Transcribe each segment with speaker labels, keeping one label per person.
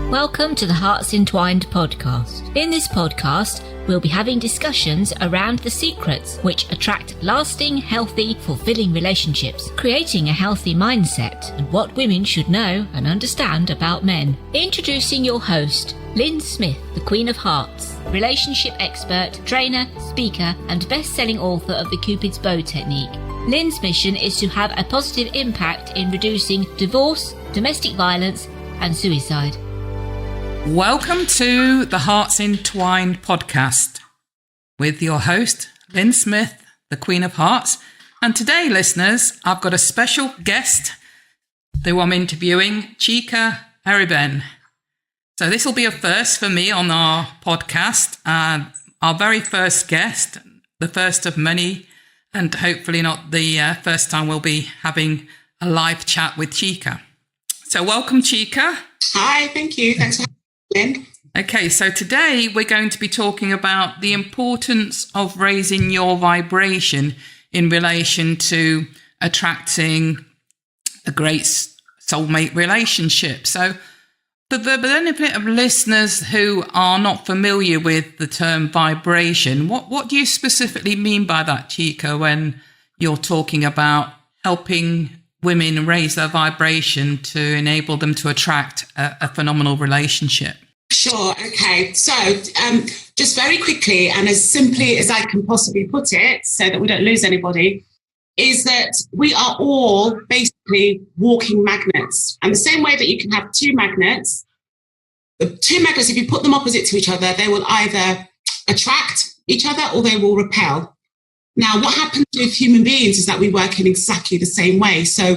Speaker 1: Welcome to the HEARTS Entwined podcast. In this podcast, we'll be having discussions around the secrets which attract lasting, healthy, fulfilling relationships, creating a healthy mindset, and what women should know and understand about men. Introducing your host, Lyn Smith, the Queen of Hearts, relationship expert, trainer, speaker, and best-selling author of the Cupid's Bow technique. Lyn's mission is to have a positive impact in reducing divorce, domestic violence, and suicide.
Speaker 2: Welcome to the HEARTS Entwined podcast with your host, Lyn Smith, the Queen of Hearts. And today, listeners, I've got a special guest who I'm interviewing, Chika Eribenne. So this will be a first for me on our podcast. Our very first guest, the first of many, and hopefully not the first time we'll be having a live chat with Chika. So welcome, Chika.
Speaker 3: Hi, thank you. Thanks for having me.
Speaker 2: Okay, so today we're going to be talking about the importance of raising your vibration in relation to attracting a great soulmate relationship. So for the benefit of listeners who are not familiar with the term vibration, what do you specifically mean by that, Chika, when you're talking about helping women raise their vibration to enable them to attract a phenomenal relationship?
Speaker 3: Sure. Okay. So just very quickly and as simply as I can possibly put it so that we don't lose anybody, is that we are all basically walking magnets. And the same way that you can have two magnets, if you put them opposite to each other, they will either attract each other or they will repel. Now, what happens with human beings is that we work in exactly the same way. So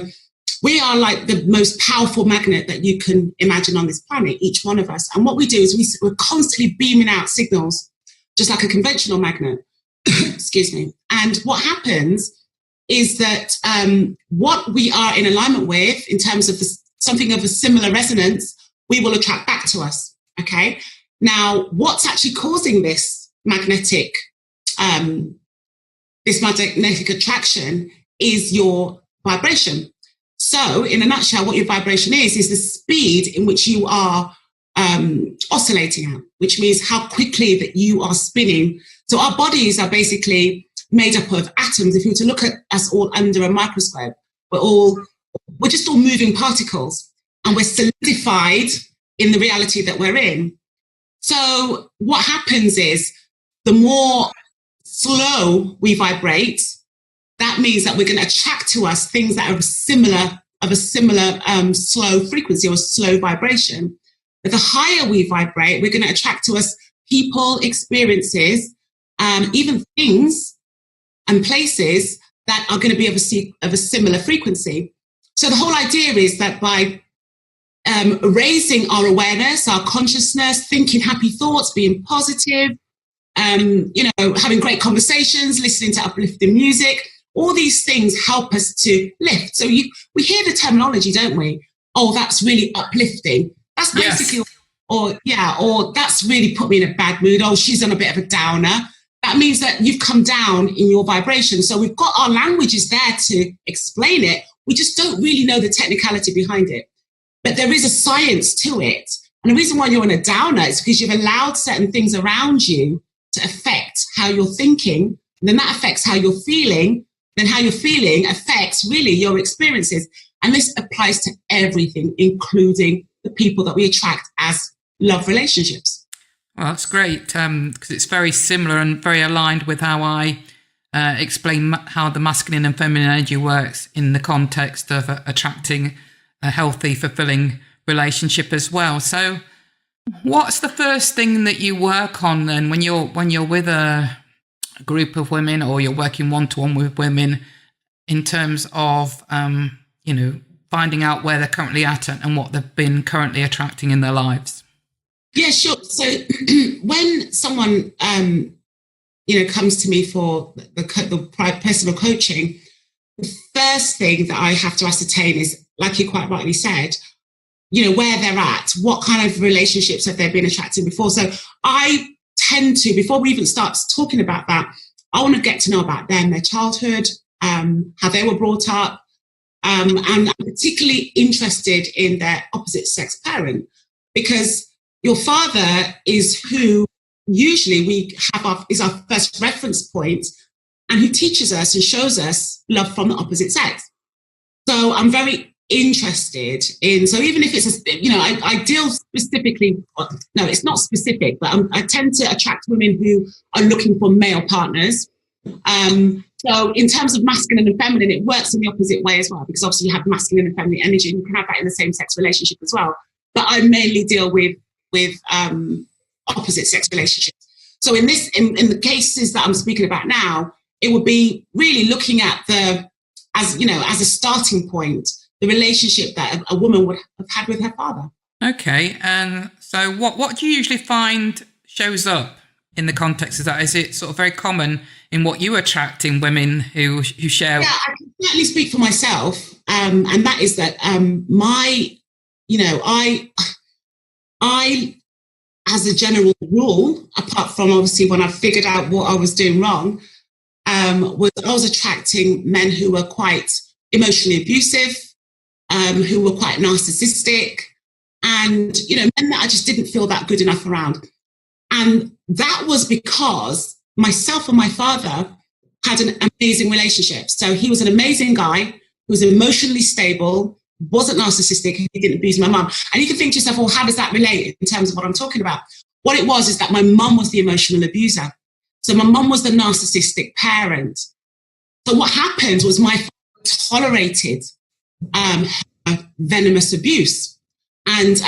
Speaker 3: we are like the most powerful magnet that you can imagine on this planet, each one of us. And what we do is we're constantly beaming out signals, just like a conventional magnet. Excuse me. And what happens is that what we are in alignment with, in terms of something of a similar resonance, we will attract back to us. Okay. Now, what's actually causing this magnetic attraction is your vibration. So in a nutshell, what your vibration is the speed in which you are oscillating at, which means how quickly that you are spinning. So our bodies are basically made up of atoms. If you were to look at us all under a microscope, we're just all moving particles and we're solidified in the reality that we're in. So what happens is the more slow we vibrate, that means that we're going to attract to us things that are of a similar slow frequency or slow vibration. But the higher we vibrate, we're going to attract to us people, experiences, even things and places that are going to be of a similar frequency. So the whole idea is that by raising our awareness, our consciousness, thinking happy thoughts, being positive, having great conversations, listening to uplifting music, all these things help us to lift. So we hear the terminology, don't we? Oh, that's really uplifting. That's basically, yes. or that's really put me in a bad mood. Oh, she's on a bit of a downer. That means that you've come down in your vibration. So we've got our languages there to explain it. We just don't really know the technicality behind it. But there is a science to it. And the reason why you're on a downer is because you've allowed certain things around you to affect how you're thinking. And then that affects how you're feeling. Then how you're feeling affects really your experiences. And this applies to everything, including the people that we attract as love relationships.
Speaker 2: Well, that's great because it's very similar and very aligned with how I explain how the masculine and feminine energy works in the context of attracting a healthy, fulfilling relationship as well. So what's the first thing that you work on then when you're with a group of women or you're working one-to-one with women in terms of, finding out where they're currently at and what they've been currently attracting in their lives?
Speaker 3: Yeah, sure. So when someone, comes to me for the personal coaching, the first thing that I have to ascertain is, like you quite rightly said, where they're at, what kind of relationships have they been attracting before. So I tend to, before we even start talking about that, I want to get to know about them, their childhood, how they were brought up, and I'm particularly interested in their opposite sex parent. because your father is who usually we have is our first reference point, and who teaches us and shows us love from the opposite sex. So I'm very interested in, so even if it's, I deal specifically, no, it's not specific, but I tend to attract women who are looking for male partners. So in terms of masculine and feminine, it works in the opposite way as well, because obviously you have masculine and feminine energy, and you can have that in the same sex relationship as well. But I mainly deal with opposite sex relationships. So in the cases that I'm speaking about now, it would be really looking at as a starting point, the relationship that a woman would have had with her father.
Speaker 2: Okay, and so what do you usually find shows up in the context of that? Is it sort of very common in what you attract in women who share?
Speaker 3: Yeah, I can certainly speak for myself, and that is that I, as a general rule, apart from obviously when I figured out what I was doing wrong, I was attracting men who were quite emotionally abusive, who were quite narcissistic, and men that I just didn't feel that good enough around. And that was because myself and my father had an amazing relationship. So he was an amazing guy who was emotionally stable, wasn't narcissistic, he didn't abuse my mum. And you can think to yourself, well, how does that relate in terms of what I'm talking about? What it was is that my mum was the emotional abuser. So my mum was the narcissistic parent. So what happened was my father tolerated her venomous abuse. And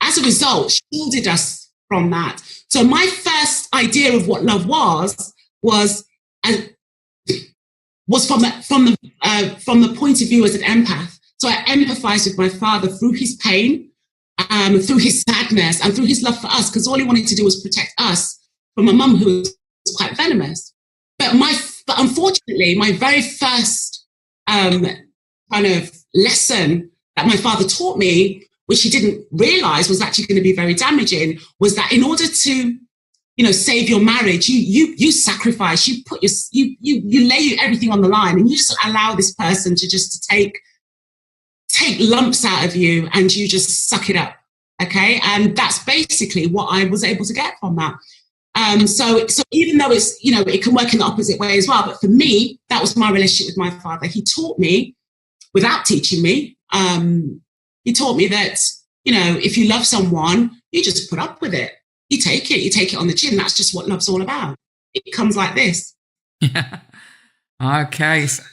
Speaker 3: as a result, shielded us from that. So my first idea of what love was from the point of view as an empath. So I empathized with my father through his pain, through his sadness, and through his love for us, because all he wanted to do was protect us from a mum who was quite venomous. But unfortunately, my very first kind of lesson that my father taught me, which he didn't realize was actually going to be very damaging, was that in order to, save your marriage, you sacrifice, you lay everything on the line, and you just allow this person to take lumps out of you, and you just suck it up. Okay. And that's basically what I was able to get from that. So even though it's, it can work in the opposite way as well, but for me, that was my relationship with my father. He taught me, without teaching me, he taught me that, if you love someone, you just put up with it. You take it on the chin. That's just what love's all about. It comes like this.
Speaker 2: Yeah. Okay. So,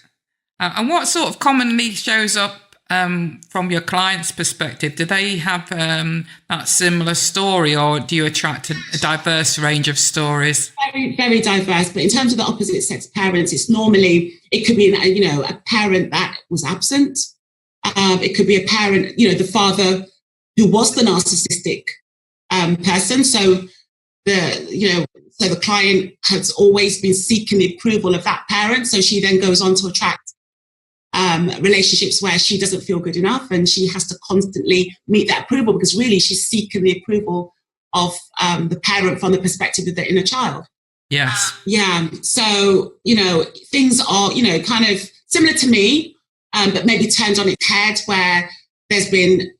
Speaker 2: and what sort of commonly shows up from your client's perspective? Do they have that similar story, or do you attract a diverse range of stories?
Speaker 3: Very, very diverse. But in terms of the opposite sex parents, it could be a parent that was absent. It could be a parent, the father who was the narcissistic person. So the client has always been seeking the approval of that parent. So she then goes on to attract relationships where she doesn't feel good enough, and she has to constantly meet that approval, because really she's seeking the approval of the parent from the perspective of the inner child.
Speaker 2: Yes.
Speaker 3: Yeah. So, things are, kind of similar to me, but maybe turned on its head, where there's been,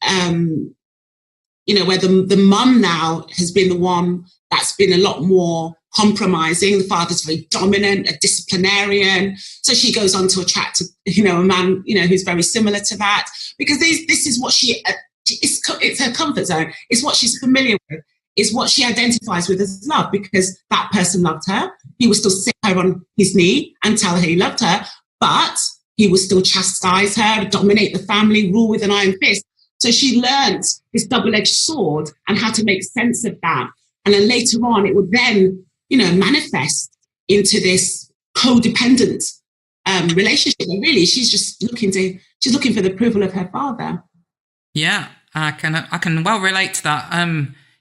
Speaker 3: where the mum now has been the one that's been a lot more compromising. The father's very dominant, a disciplinarian. So she goes on to attract, a man, who's very similar to that, because this is what it's her comfort zone. It's what she's familiar with. It's what she identifies with as love, because that person loved her. He would still sit her on his knee and tell her he loved her, but he would still chastise her, dominate the family, rule with an iron fist. So she learned this double-edged sword and how to make sense of that. And then later on, it would then, manifest into this codependent relationship. And really, she's looking for the approval of her father.
Speaker 2: Yeah, I can well relate to that.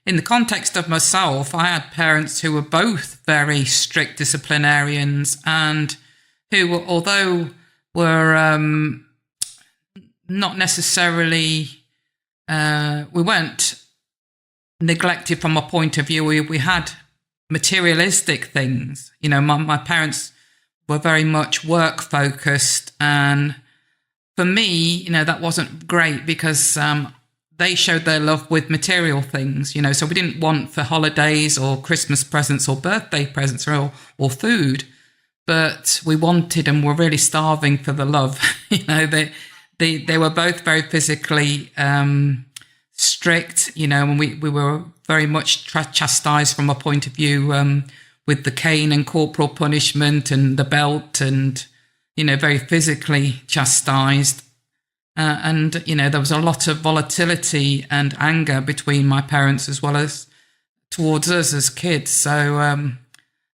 Speaker 2: In the context of myself, I had parents who were both very strict disciplinarians, and who, although were not necessarily, we weren't neglected from a point of view. We had materialistic things. My parents were very much work focused, and for me, that wasn't great, because they showed their love with material things, you know, so we didn't want for holidays or Christmas presents or birthday presents or food, but we wanted and were really starving for the love. You know, they were both very physically strict, you know, and we were very much chastised from a point of view with the cane and corporal punishment and the belt and, you know, very physically chastised. And, you know, there was a lot of volatility and anger between my parents as well as towards us as kids. So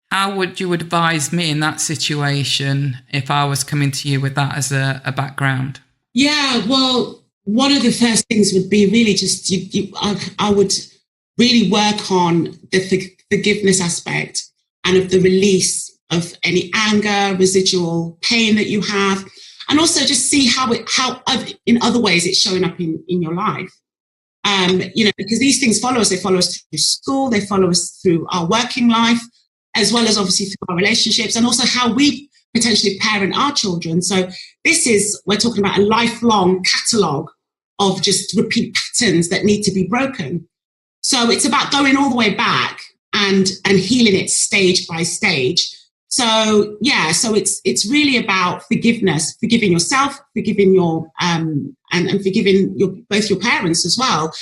Speaker 2: how would you advise me in that situation if I was coming to you with that as a background?
Speaker 3: Yeah, well, one of the first things would be really just, I would really work on the forgiveness aspect and of the release of any anger, residual pain that you have. And also just see how in other ways it's showing up in your life. You know, because these things follow us. They follow us through school. They follow us through our working life, as well as obviously through our relationships, and also how we potentially parent our children. So we're talking about a lifelong catalogue of just repeat patterns that need to be broken. So it's about going all the way back and healing it stage by stage. So yeah, so it's really about forgiveness, forgiving yourself, forgiving your and forgiving both your parents as well.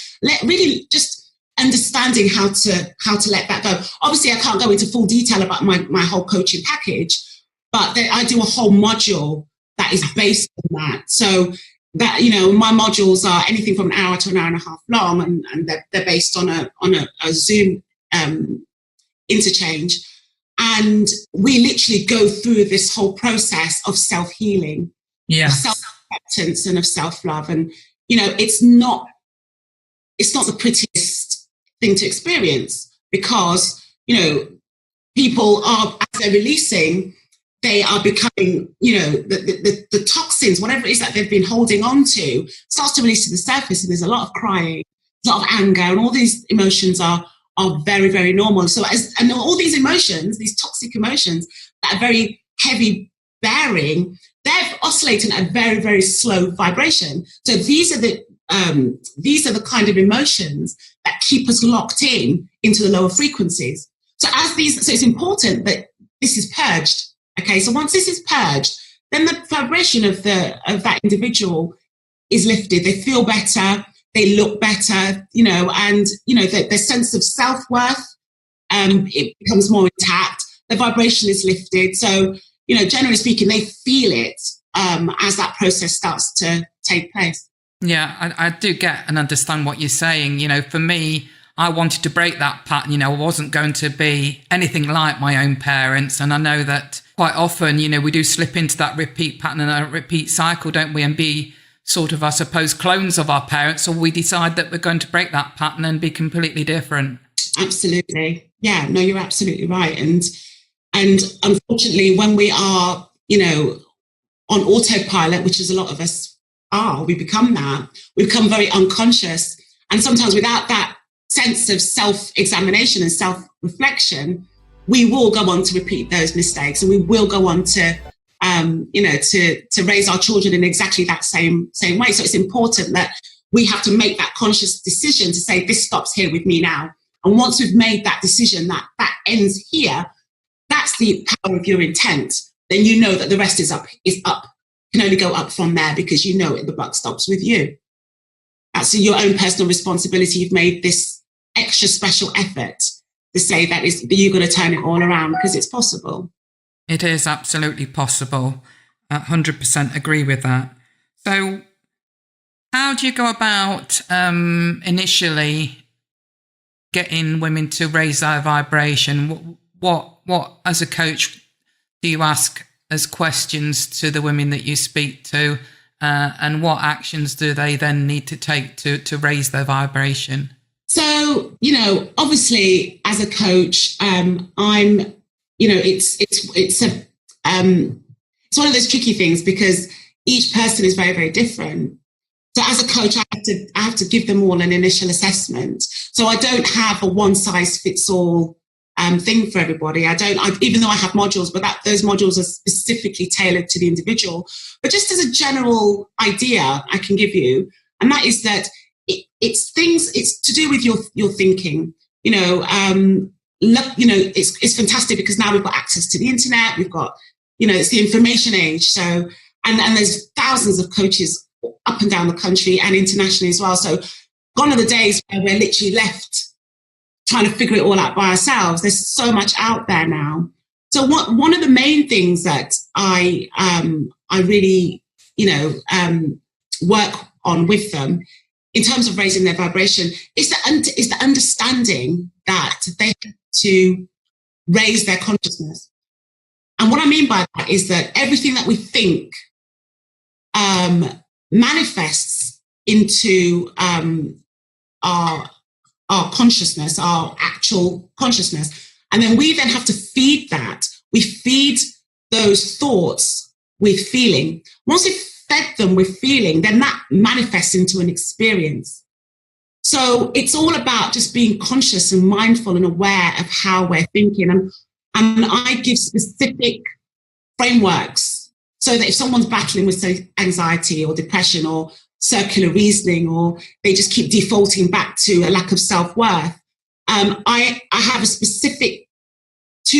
Speaker 3: Really just understanding how to let that go. Obviously, I can't go into full detail about my whole coaching package, but I do a whole module that is based on that. So that, you know, my modules are anything from an hour to an hour and a half long, and they're based on a Zoom interchange. And we literally go through this whole process of self-healing, of self-acceptance and of self-love. And, you know, it's not the prettiest thing to experience because, you know, people are, as they're releasing, they are becoming, you know, the toxins, whatever it is that they've been holding on to, starts to release to the surface. And there's a lot of crying, a lot of anger, and all these emotions are very, very normal. So and all these emotions, these toxic emotions that are very heavy bearing, they're oscillating at a very, very slow vibration. So these are the kind of emotions that keep us locked into the lower frequencies. So it's important that this is purged. Okay, so once this is purged, then the vibration of that individual is lifted. They feel better. They look better, you know, and, you know, their sense of self-worth, it becomes more intact. The vibration is lifted. So, you know, generally speaking, they feel it as that process starts to take place.
Speaker 2: Yeah, I do get and understand what you're saying. You know, for me, I wanted to break that pattern. You know, I wasn't going to be anything like my own parents. And I know that quite often, you know, we do slip into that repeat pattern and a repeat cycle, don't we? And be sort of, I suppose, clones of our parents, or we decide that we're going to break that pattern and be completely different.
Speaker 3: Absolutely. Yeah, no, you're absolutely right. And unfortunately, when we are, you know, on autopilot, which is a lot of us are, we become very unconscious. And sometimes without that sense of self-examination and self-reflection, we will go on to repeat those mistakes, and we will go on to you know, to raise our children in exactly that same way. So it's important that we have to make that conscious decision to say, this stops here with me now. And once we've made that decision, that ends here, that's the power of your intent. Then you know that the rest is up, can only go up from there, because you know the buck stops with you. That's your own personal responsibility. You've made this extra special effort to say that you're going to turn it all around, because it's possible.
Speaker 2: It is absolutely possible. 100% agree with that. So how do you go about initially getting women to raise their vibration? What as a coach do you ask as questions to the women that you speak to, and what actions do they then need to take to raise their vibration?
Speaker 3: So, you know, obviously as a coach, I'm, you know, it's one of those tricky things, because each person is very, very different. So as a coach, I have to give them all an initial assessment. So I don't have a one size fits all thing for everybody. Even though I have modules, but those modules are specifically tailored to the individual. But just as a general idea I can give you, and that is that it's things, it's to do with your thinking, it's fantastic because now we've got access to the internet. We've got, it's the information age. So, and there's thousands of coaches up and down the country and internationally as well. So gone are the days where we're literally left trying to figure it all out by ourselves. There's so much out there now. So one of the main things that I really, work on with them in terms of raising their vibration is the understanding that they have to raise their consciousness. And what I mean by that is that everything that we think manifests into our consciousness, our actual consciousness. And then we then have to feed that. We feed those thoughts with feeling. Once we've fed them with feeling, then that manifests into an experience. So it's all about just being conscious and mindful and aware of how we're thinking. And I give specific frameworks so that if someone's battling with, say, anxiety or depression or circular reasoning, or they just keep defaulting back to a lack of self-worth, I have two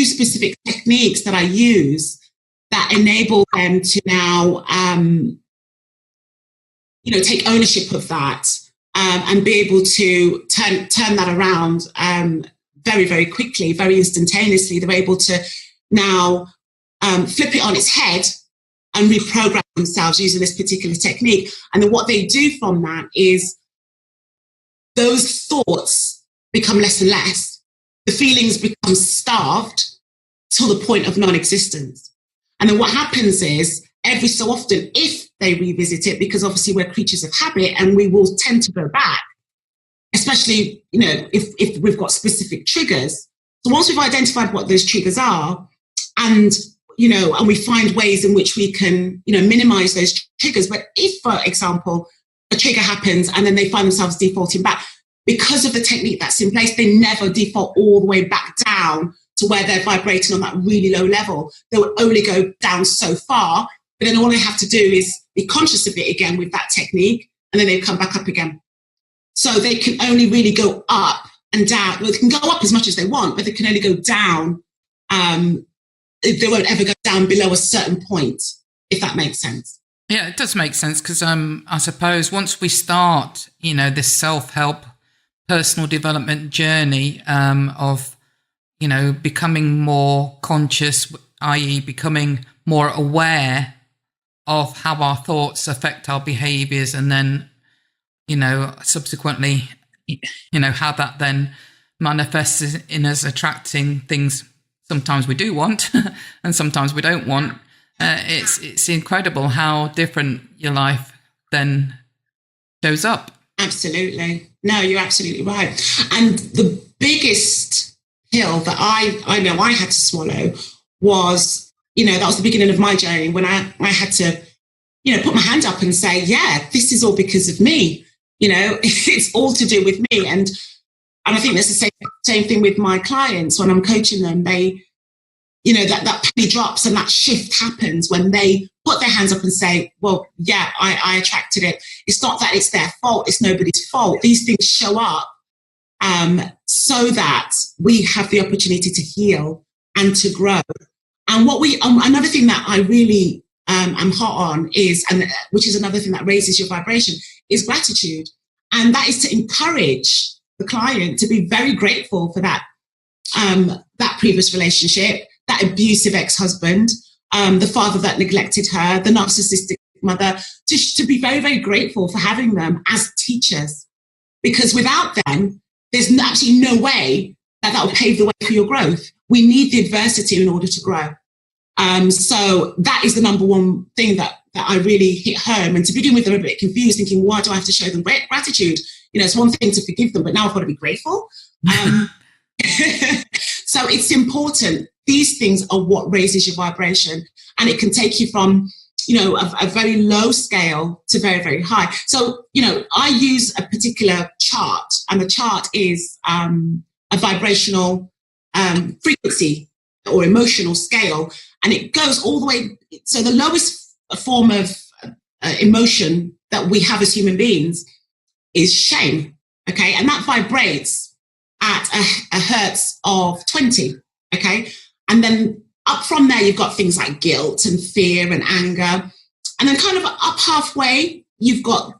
Speaker 3: specific techniques that I use that enable them to now, take ownership of that and be able to turn that around very, very quickly, very instantaneously. They're able to now flip it on its head and reprogram themselves using this particular technique. And then what they do from that is those thoughts become less and less. The feelings become starved till the point of non-existence. And then what happens is every so often, if they revisit it, because obviously we're creatures of habit and we will tend to go back, especially, if we've got specific triggers. So once we've identified what those triggers are and we find ways in which we can, minimize those triggers. But if, for example, a trigger happens and then they find themselves defaulting back, because of the technique that's in place, they never default all the way back down to where they're vibrating on that really low level. They will only go down so far, but then all they have to do is be conscious of it again with that technique, and then they come back up again. So they can only really go up and down. Well, they can go up as much as they want, but they can only go down. They won't ever go down below a certain point, if that makes sense.
Speaker 2: Yeah, it does make sense because I suppose once we start, this self-help personal development journey of, becoming more conscious, i.e. becoming more aware of how our thoughts affect our behaviours, and then, subsequently, how that then manifests in us attracting things sometimes we do want and sometimes we don't want. It's incredible how different your life then shows up.
Speaker 3: Absolutely. No, you're absolutely right. And the biggest pill that I know I had to swallow was, that was the beginning of my journey when I had to, put my hand up and say, yeah, this is all because of me. It's all to do with me. And I think that's the same thing with my clients when I'm coaching them. They, that penny drops and that shift happens when they put their hands up and say, well, yeah, I attracted it. It's not that it's their fault. It's nobody's fault. These things show up so that we have the opportunity to heal and to grow. And another thing that I really am hot on is, and which is another thing that raises your vibration, is gratitude. And that is to encourage the client to be very grateful for that previous relationship, that abusive ex-husband, the father that neglected her, the narcissistic mother, to be very, very grateful for having them as teachers. Because without them, there's absolutely no way that will pave the way for your growth. We need the adversity in order to grow. So that is the number one thing that I really hit home. And to begin with, they're a bit confused, thinking, why do I have to show them gratitude? It's one thing to forgive them, but now I've got to be grateful. So it's important. These things are what raises your vibration, and it can take you from, a very low scale to very, very high. So, I use a particular chart, and the chart is a vibrational frequency or emotional scale, and it goes all the way. So the lowest form of emotion that we have as human beings is shame. Okay. And that vibrates at a hertz of 20. Okay. And then up from there, you've got things like guilt and fear and anger. And then kind of up halfway, you've got,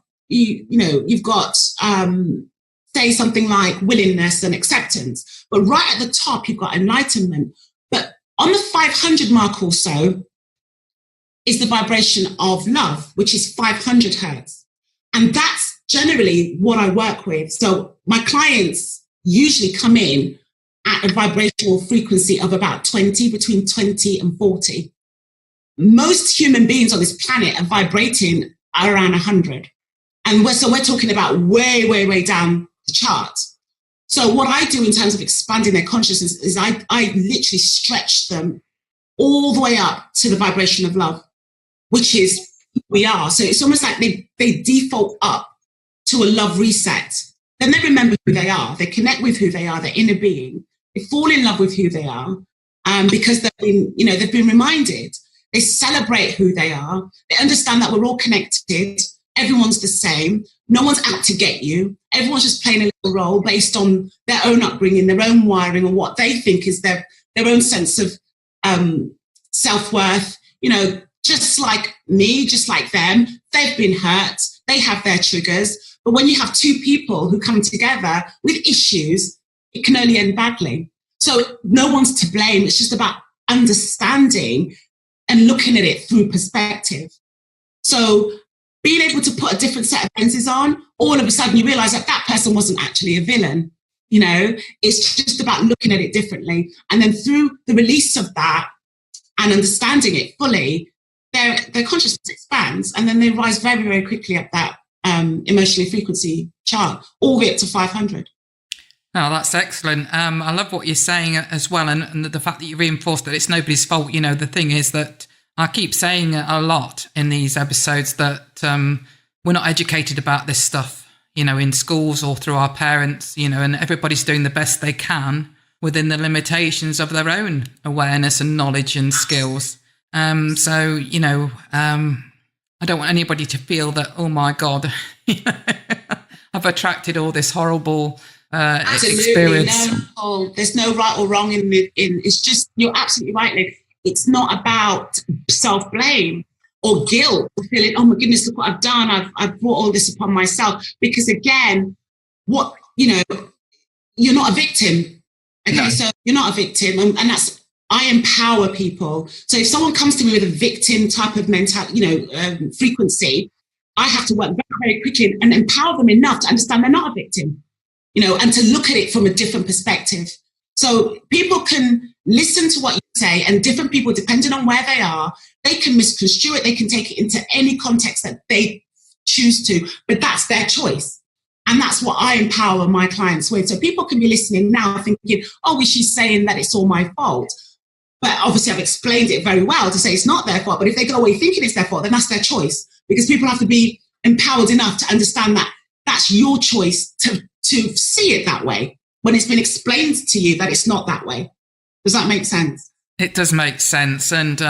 Speaker 3: say something like willingness and acceptance. But right at the top, you've got enlightenment. But on the 500 mark or so is the vibration of love, which is 500 hertz. And that's generally what I work with. So my clients usually come in at a vibrational frequency of about 20, between 20 and 40. Most human beings on this planet are vibrating around 100. And we're talking about way, way, way down the chart. So what I do in terms of expanding their consciousness is I literally stretch them all the way up to the vibration of love, which is who we are. So it's almost like they default up to a love reset. Then they remember who they are. They connect with who they are, their inner being. They fall in love with who they are because they've been reminded. They celebrate who they are. They understand that we're all connected. Everyone's the same. No one's out to get you. Everyone's just playing a little role based on their own upbringing, their own wiring, and what they think is their own sense of self-worth. Just like me, just like them, they've been hurt. They have their triggers. But when you have two people who come together with issues, it can only end badly. So no one's to blame. It's just about understanding and looking at it through perspective. So being able to put a different set of lenses on, all of a sudden you realize that person wasn't actually a villain. It's just about looking at it differently. And then through the release of that and understanding it fully, their consciousness expands, and then they rise very, very quickly up that emotionally frequency chart, all the way up to 500.
Speaker 2: Oh, that's excellent. I love what you're saying as well, and the fact that you reinforced that it's nobody's fault. The thing is that I keep saying a lot in these episodes that we're not educated about this stuff, in schools or through our parents, and everybody's doing the best they can within the limitations of their own awareness and knowledge and skills. I don't want anybody to feel that, oh my God, I've attracted all this horrible experience.
Speaker 3: No, there's no right or wrong in it's just, you're absolutely right, Lyn. It's not about self-blame or guilt or feeling, oh my goodness, look what I've done. I've brought all this upon myself. Because again, you're not a victim. Okay, no. So you're not a victim. And that's, I empower people. So if someone comes to me with a victim type of frequency, I have to work very, very quickly and empower them enough to understand they're not a victim, and to look at it from a different perspective. So people can listen to what you say, and different people, depending on where they are, they can misconstrue it. They can take it into any context that they choose to, but that's their choice. And that's what I empower my clients with. So people can be listening now thinking, oh, she's saying that it's all my fault. But obviously I've explained it very well to say it's not their fault. But if they go away thinking it's their fault, then that's their choice. Because people have to be empowered enough to understand that that's your choice to see it that way when it's been explained to you that it's not that way. Does that make sense?
Speaker 2: It does make sense. And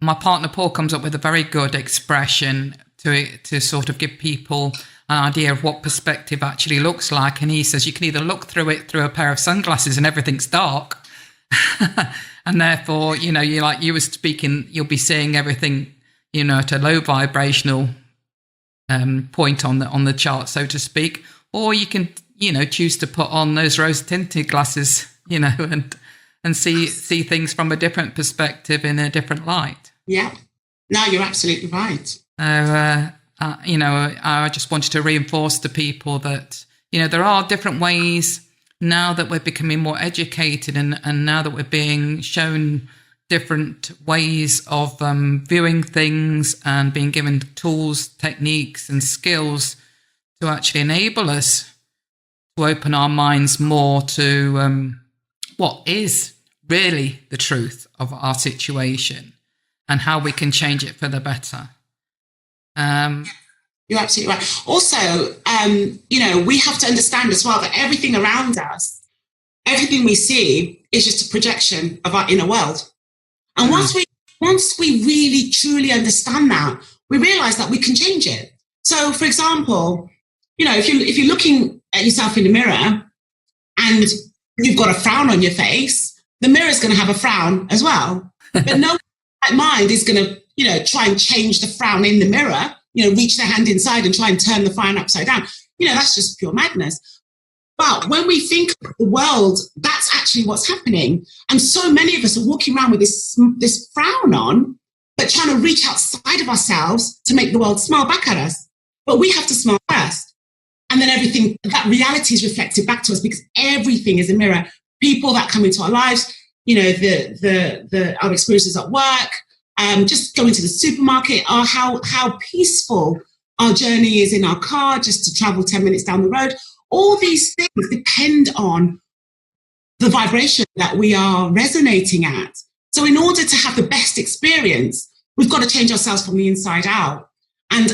Speaker 2: my partner Paul comes up with a very good expression to sort of give people an idea of what perspective actually looks like. And he says you can either look through it through a pair of sunglasses and everything's dark, and therefore, you like you were speaking, you'll be seeing everything, at a low vibrational point on the chart, so to speak. Or you can, choose to put on those rose-tinted glasses, and see things from a different perspective in a different light.
Speaker 3: Yeah, no, you're absolutely right.
Speaker 2: I just wanted to reinforce to people that, there are different ways now that we're becoming more educated and now that we're being shown different ways of viewing things and being given tools, techniques and skills to actually enable us to open our minds more to what is really the truth of our situation and how we can change it for the better.
Speaker 3: You're absolutely right. Also, we have to understand as well that everything around us, everything we see is just a projection of our inner world. And once we really, truly understand that, we realize that we can change it. So, for example, You know, if you're looking at yourself in the mirror and you've got a frown on your face, the mirror's going to have a frown as well. But no mind is going to, you know, try and change the frown in the mirror, you know, reach their hand inside and try and turn the frown upside down. You know, that's just pure madness. But when we think of the world, that's actually what's happening. And so many of us are walking around with this frown on, but trying to reach outside of ourselves to make the world smile back at us. But we have to smile first. And then everything, that reality is reflected back to us, because everything is a mirror. People that come into our lives, you know, our experiences at work, just going to the supermarket, or how peaceful our journey is in our car, just to travel 10 minutes down the road. All these things depend on the vibration that we are resonating at. So in order to have the best experience, we've got to change ourselves from the inside out. And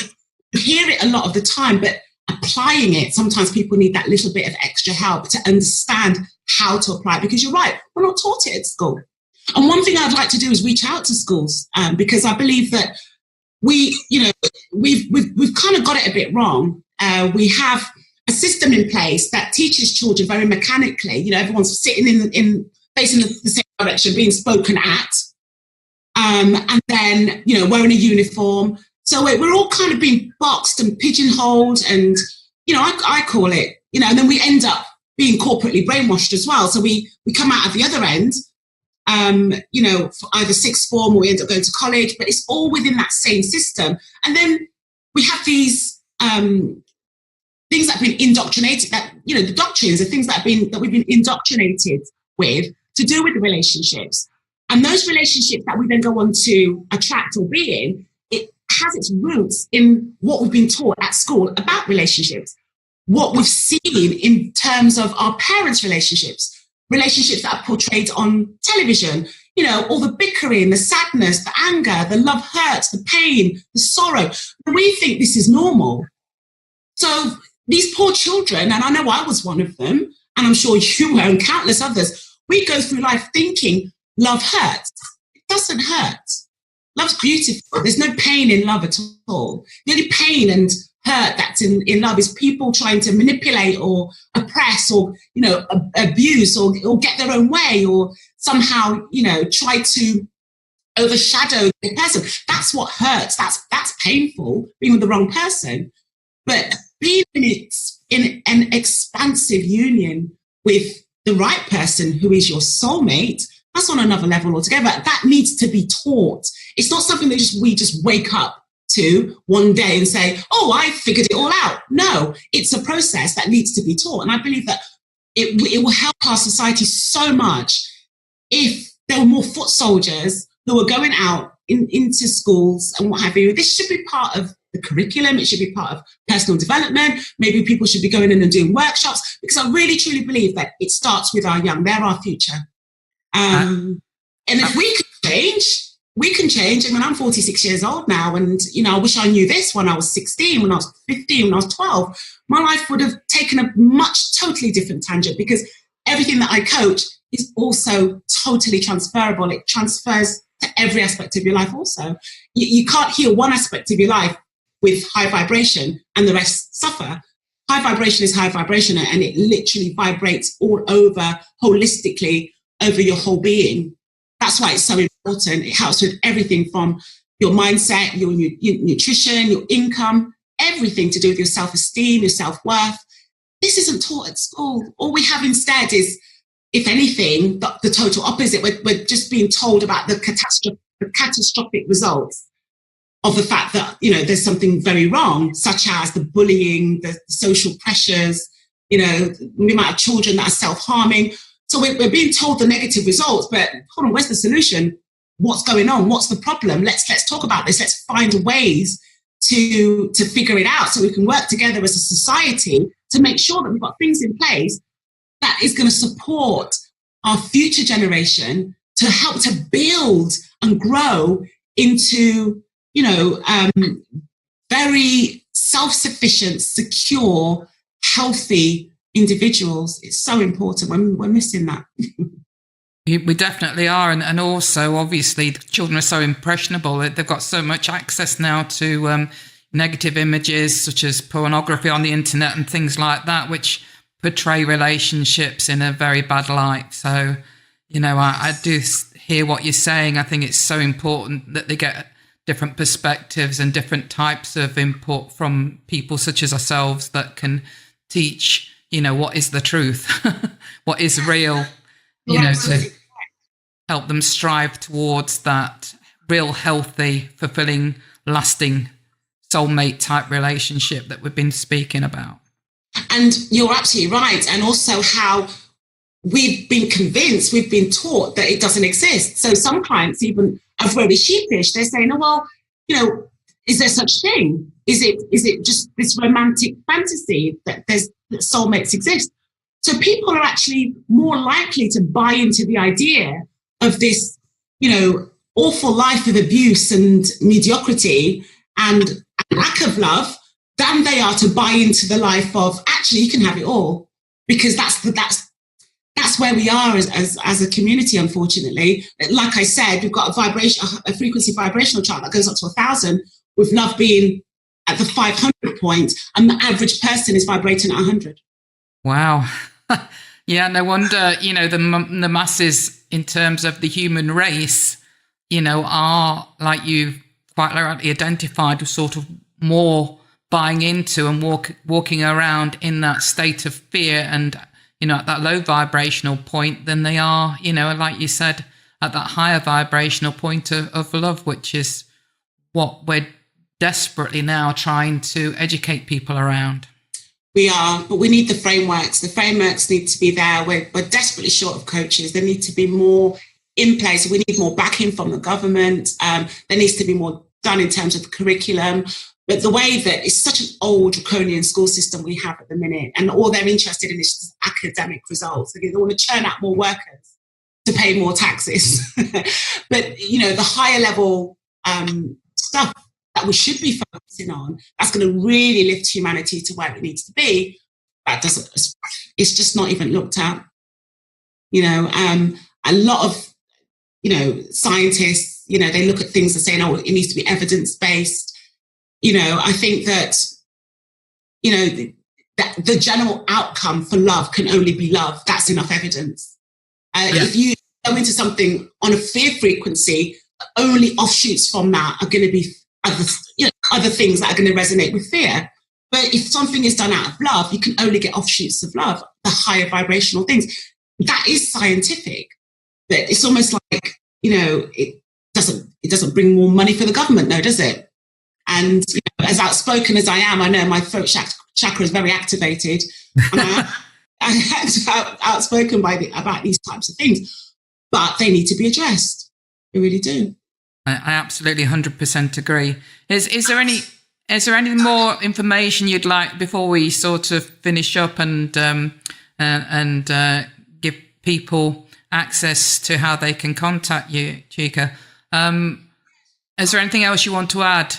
Speaker 3: we hear it a lot of the time, but applying it, sometimes people need that little bit of extra help to understand how to apply it, because you're right, we're not taught it at school. And one thing I'd like to do is reach out to schools, because I believe that we've kind of got it a bit wrong. We have a system in place that teaches children very mechanically. You know, everyone's sitting in facing the same direction, being spoken at, and then, you know, wearing a uniform. So we're all kind of being boxed and pigeonholed, and, you know, I call it, you know, and then we end up being corporately brainwashed as well. So we come out at the other end, you know, for either sixth form or we end up going to college, but it's all within that same system. And then we have these things that have been indoctrinated, that, you know, the doctrines are things that we've been indoctrinated with to do with the relationships. And those relationships that we then go on to attract or be in, it has its roots in what we've been taught at school about relationships, what we've seen in terms of our parents' relationships that are portrayed on television, you know, all the bickering, the sadness, the anger, the love hurts, the pain, the sorrow. We think this is normal. So these poor children, and I know I was one of them, and I'm sure you were, and countless others, we go through life thinking love hurts. It doesn't hurt. Love's beautiful. There's no pain in love at all. The only pain and hurt that's in love is people trying to manipulate or oppress or, you know, abuse or get their own way, or somehow, you know, try to overshadow the person. That's what hurts. That's painful, being with the wrong person. But being in an expansive union with the right person who is your soulmate, that's on another level altogether. That needs to be taught. It's not something that we just wake up to one day and say, oh, I figured it all out. No, it's a process that needs to be taught. And I believe that it will help our society so much if there were more foot soldiers who are going out into schools and what have you. This should be part of the curriculum. It should be part of personal development. Maybe people should be going in and doing workshops, because I really, truly believe that it starts with our young. They're our future. And if we can change, we can change. I mean, I'm 46 years old now, and, you know, I wish I knew this when I was 16, when I was 15, when I was 12. My life would have taken a totally different tangent, because everything that I coach is also totally transferable. It transfers to every aspect of your life also. You can't heal one aspect of your life with high vibration and the rest suffer. High vibration is high vibration, and it literally vibrates all over, holistically, over your whole being. That's why it's so important. It helps with everything from your mindset, your nutrition, your income, everything to do with your self-esteem, your self-worth. This isn't taught at school. All we have instead is, if anything, the total opposite. We're just being told about the catastrophic results of the fact that, you know, there's something very wrong, such as the bullying, the social pressures, you know, the amount of children that are self-harming. So we're being told the negative results, but hold on, where's the solution? What's going on? What's the problem? Let's talk about this. Let's find ways to figure it out, so we can work together as a society to make sure that we've got things in place that is going to support our future generation, to help to build and grow into, you know, very self-sufficient, secure, healthy individuals. It's so important. We're missing that.
Speaker 2: We definitely are. And also, obviously, the children are so impressionable. They've got so much access now to, negative images such as pornography on the internet and things like that, which portray relationships in a very bad light. So, I do hear what you're saying. I think it's so important that they get different perspectives and different types of input from people such as ourselves that can teach, what is the truth, what is real, to help them strive towards that real, healthy, fulfilling, lasting soulmate type relationship that we've been speaking about.
Speaker 3: And you're absolutely right. And also how we've been convinced, we've been taught that it doesn't exist. So some clients even are very sheepish. They're saying, oh, well, is there such thing? Is it just this romantic fantasy that soulmates exist? So people are actually more likely to buy into the idea of this, awful life of abuse and mediocrity and lack of love than they are to buy into the life of actually you can have it all, because that's where we are as a community. Unfortunately, like I said, we've got a frequency vibrational chart that goes up to 1,000, with love being at the 500 point, and the average person is vibrating at 100.
Speaker 2: Wow. Yeah, no wonder, the masses in terms of the human race, are, like you quite rightly identified, sort of more buying into and walking around in that state of fear and, at that low vibrational point than they are, like you said, at that higher vibrational point of love, which is what we're desperately now trying to educate people around.
Speaker 3: We are, but we need the frameworks. The frameworks need to be there. We're desperately short of coaches. There need to be more in place. We need more backing from the government. There needs to be more done in terms of the curriculum. But the way that it's such an old draconian school system we have at the minute, and all they're interested in is academic results. They want to churn out more workers to pay more taxes. But, the higher level stuff that we should be focusing on, that's going to really lift humanity to where it needs to be, it's just not even looked at. A lot of, scientists, they look at things and saying, oh, it needs to be evidence-based. I think that, that the general outcome for love can only be love. That's enough evidence. If you go into something on a fear frequency, the only offshoots from that are going to be other things that are going to resonate with fear. But if something is done out of love, you can only get offshoots of love, the higher vibrational things. That is scientific. But it's almost like, it doesn't bring more money for the government, though, does it? And as outspoken as I am, I know my throat chakra is very activated. And I'm outspoken about these types of things, but they need to be addressed. They really do.
Speaker 2: I absolutely 100% agree. Is there any more information you'd like before we sort of finish up and give people access to how they can contact you, Chika? Is there anything else you want to add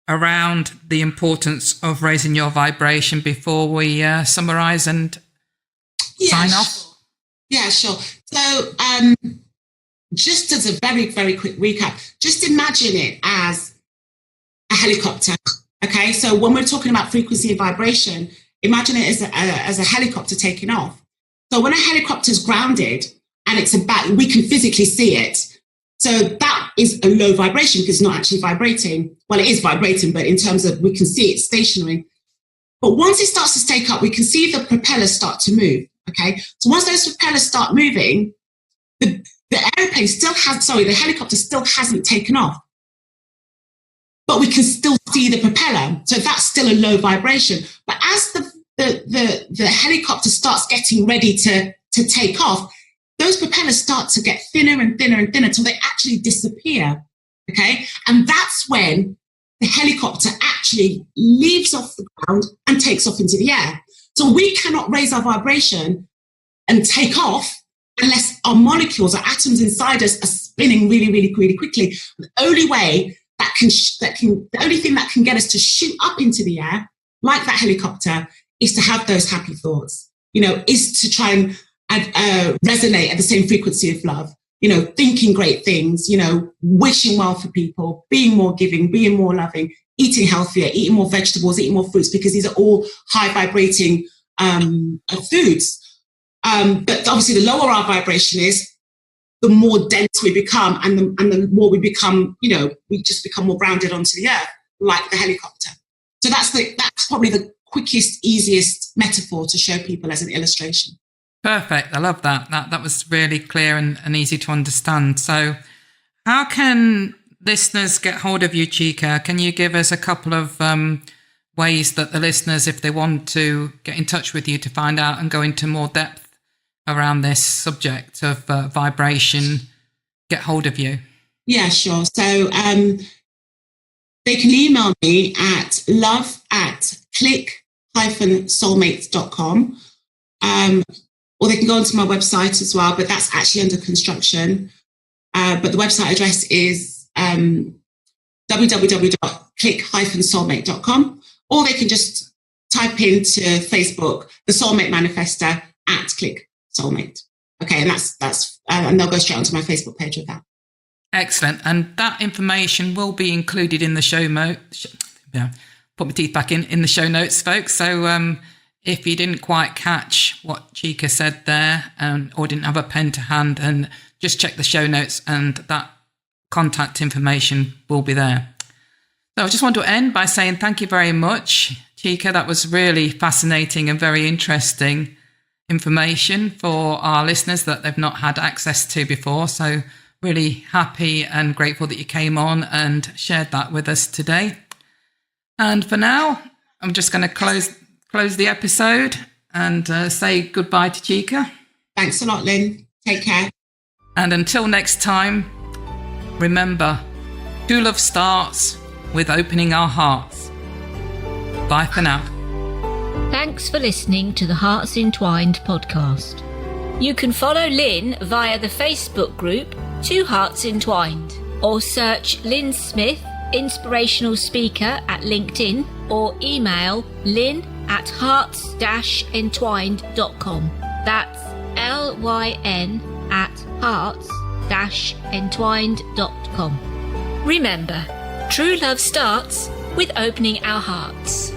Speaker 2: around the importance of raising your vibration before we summarize and sign off?
Speaker 3: Yeah, sure. So just as a very, very quick recap, just imagine it as a helicopter. Okay, so when we're talking about frequency and vibration, imagine it as a helicopter taking off. So when a helicopter is grounded and we can physically see it. So that is a low vibration because it's not actually vibrating. Well, it is vibrating, but in terms of we can see it stationary. But once it starts to take up, we can see the propellers start to move. Okay, so once those propellers start moving, the helicopter still hasn't taken off. But we can still see the propeller. So that's still a low vibration. But as the helicopter starts getting ready to take off, those propellers start to get thinner and thinner and thinner until they actually disappear. Okay? And that's when the helicopter actually leaves off the ground and takes off into the air. So we cannot raise our vibration and take off unless our molecules, our atoms inside us are spinning really, really, really quickly. The only way the only thing that can get us to shoot up into the air, like that helicopter, is to have those happy thoughts, is to try and resonate at the same frequency of love, thinking great things, wishing well for people, being more giving, being more loving, eating healthier, eating more vegetables, eating more fruits, because these are all high vibrating foods. But obviously, the lower our vibration is, the more dense we become, and the more we become, we just become more grounded onto the earth, like the helicopter. So that's probably the quickest, easiest metaphor to show people as an illustration.
Speaker 2: Perfect. I love that. That was really clear and easy to understand. So how can listeners get hold of you, Chika? Can you give us a couple of ways that the listeners, if they want to get in touch with you to find out and go into more depth around this subject of vibration, get hold of you? Yeah,
Speaker 3: sure. So they can email me at love@click-soulmate.com. Or they can go onto my website as well, but that's actually under construction. But the website address is www.click-soulmate.com. Or they can just type into Facebook the Soulmate Manifestor at Click Soulmate. Okay, and that's and they'll go straight onto my Facebook page with that.
Speaker 2: Excellent. And that information will be included in the show notes. Put my teeth back in the show notes, folks. So if you didn't quite catch what Chika said there, or didn't have a pen to hand, and just check the show notes, and that contact information will be there. So I just want to end by saying thank you very much, Chika. That was really fascinating and very interesting information for our listeners that they've not had access to before. So really happy and grateful that you came on and shared that with us today. And for now, I'm just going to close the episode and say goodbye to Chika.
Speaker 3: Thanks a lot, Lyn. Take care.
Speaker 2: And until next time, remember, true love starts with opening our hearts. Bye for now.
Speaker 1: Thanks for listening to the Hearts Entwined podcast. You can follow Lyn via the Facebook group Two Hearts Entwined, or search Lyn Smith, inspirational speaker, at LinkedIn, or email lyn@hearts-entwined.com. That's LYN@hearts-entwined.com. Remember, true love starts with opening our hearts.